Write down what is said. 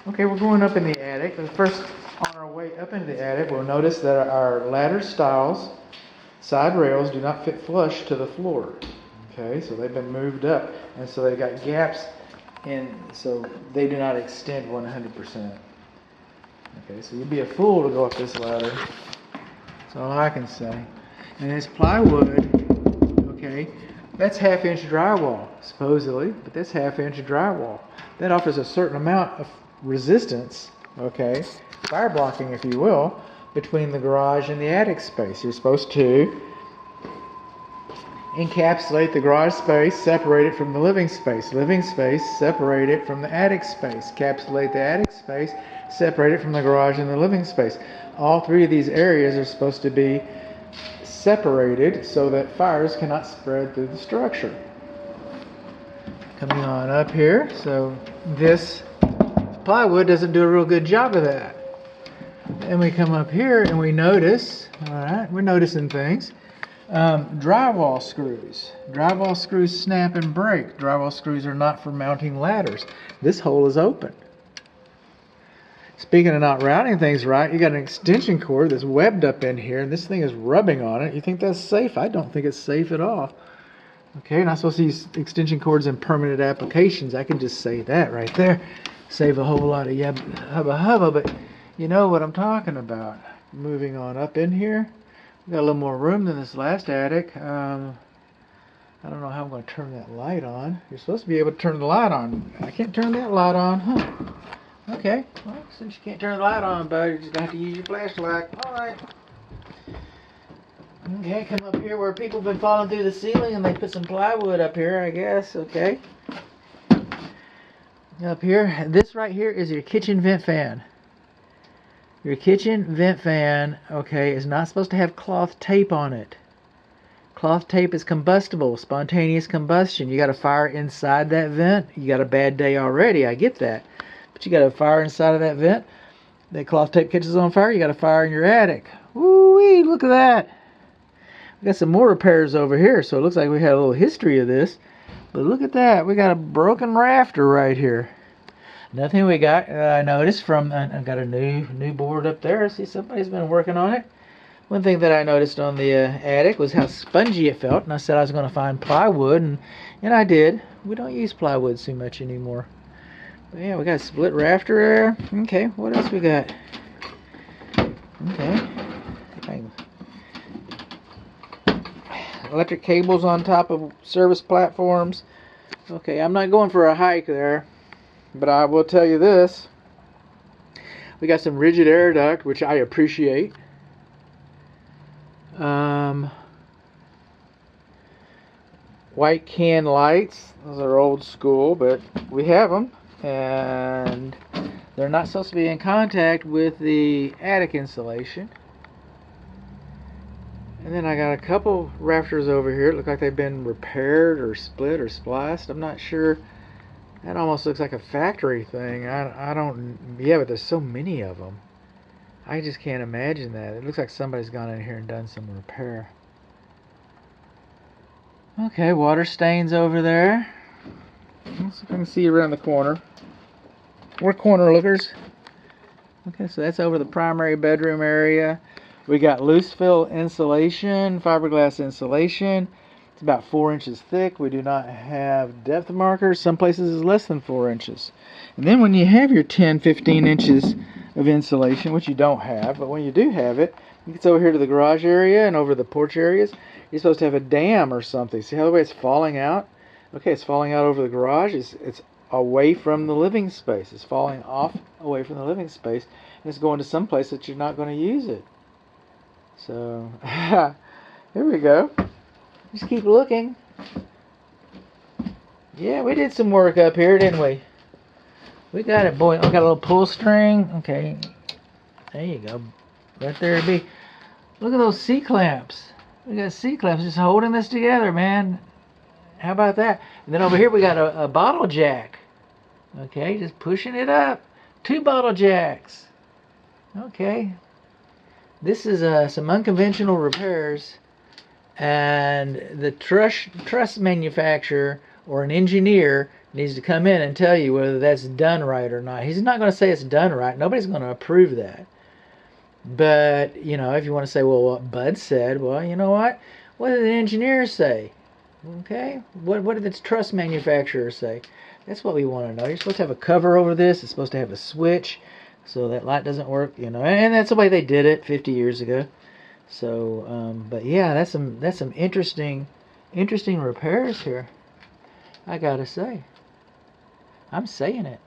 Okay, we're going up in the attic. But first, on our way up into the attic, we'll notice that our ladder stiles, side rails, do not fit flush to the floor. Okay, so they've been moved up, and so they got gaps in, so they do not extend 100%. Okay, so you'd be a fool to go up this ladder. That's all I can say. And it's plywood, okay, that's half-inch drywall, supposedly, but that's half-inch drywall. That offers a certain amount of resistance, okay, fire blocking, if you will, between the garage and the attic space. You're supposed to encapsulate the garage space, separate it from the living space. Living space, separate it from the attic space. Encapsulate the attic space, separate it from the garage and the living space. All three of these areas are supposed to be separated so that fires cannot spread through the structure. Coming on up here, so this plywood doesn't do a real good job of that. And we come up here and we notice, all right, we're noticing things. Drywall screws. Drywall screws snap and break. Drywall screws are not for mounting ladders. This hole is open. Speaking of not routing things right, you got an extension cord that's webbed up in here, and this thing is rubbing on it. You think that's safe? I don't think it's safe at all. Okay, you're not supposed to use extension cords in permanent applications. I can just say that right there. Save a whole lot of hubba hubba, but you know what I'm talking about. Moving on up in here. We got a little more room than this last attic. I don't know how I'm going to turn that light on. You're supposed to be able to turn the light on. I can't turn that light on, huh? Okay, well, since you can't turn the light on, bud, you're just going to have to use your flashlight. Alright. Okay, come up here where people have been falling through the ceiling and they put some plywood up here, I guess. Okay. Up here, this right here is your kitchen vent fan. Your kitchen vent fan, okay, is not supposed to have cloth tape on it. Cloth tape is combustible, spontaneous combustion. You got a fire inside that vent. You got a bad day already, I get that. But you got a fire inside of that vent. That cloth tape catches on fire, you got a fire in your attic. Woo-wee, look at that. We got some more repairs over here, so it looks like we had a little history of this. But look at that, we got a broken rafter right here. Nothing we got, I noticed from, I got a new board up there. See, somebody's been working on it. One thing that I noticed on the attic was how spongy it felt, and I said I was going to find plywood, and I did. We don't use plywood too much anymore. But yeah, we got a split rafter there. Okay, what else we got? Okay. Electric cables on top of service platforms. Okay, I'm not going for a hike there. But I will tell you this, we got some rigid air duct, which I appreciate. White can lights, those are old school, but we have them. And they're not supposed to be in contact with the attic insulation. And then I got a couple rafters over here. It look like they've been repaired or split or spliced. I'm not sure. That almost looks like a factory thing. I don't, yeah, but there's so many of them. I just can't imagine that. It looks like somebody's gone in here and done some repair. Okay, water stains over there. Let's see if I can see around the corner. We're corner lookers. Okay, so that's over the primary bedroom area. We got loose fill insulation, fiberglass insulation. It's about 4 inches thick. We do not have depth markers. Some places it's less than 4 inches. And then when you have your 10, 15 inches of insulation, which you don't have, but when you do have it, it gets over here to the garage area and over the porch areas, you're supposed to have a dam or something. See how the way it's falling out? Okay, it's falling out over the garage. It's away from the living space. It's falling off away from the living space, and it's going to some place that you're not going to use it. So, here we go. Just keep looking. Yeah, we did some work up here, didn't we? We got it, boy. I got a little pull string. Okay. There you go. Right there it be. Look at those C-clamps. We got C-clamps just holding this together, man. How about that? And then over here we got a bottle jack. Okay, just pushing it up. 2 bottle jacks. Okay. This is some unconventional repairs. And the truss manufacturer or an engineer needs to come in and tell you whether that's done right or not. He's not going to say it's done right. Nobody's going to approve that. But, you know, if you want to say, well, what Bud said, well, you know what? What did the engineers say? Okay? What did the truss manufacturer say? That's what we want to know. You're supposed to have a cover over this. It's supposed to have a switch so that light doesn't work, you know. And that's the way they did it 50 years ago. So, but yeah, that's some interesting repairs here. I gotta say. I'm saying it.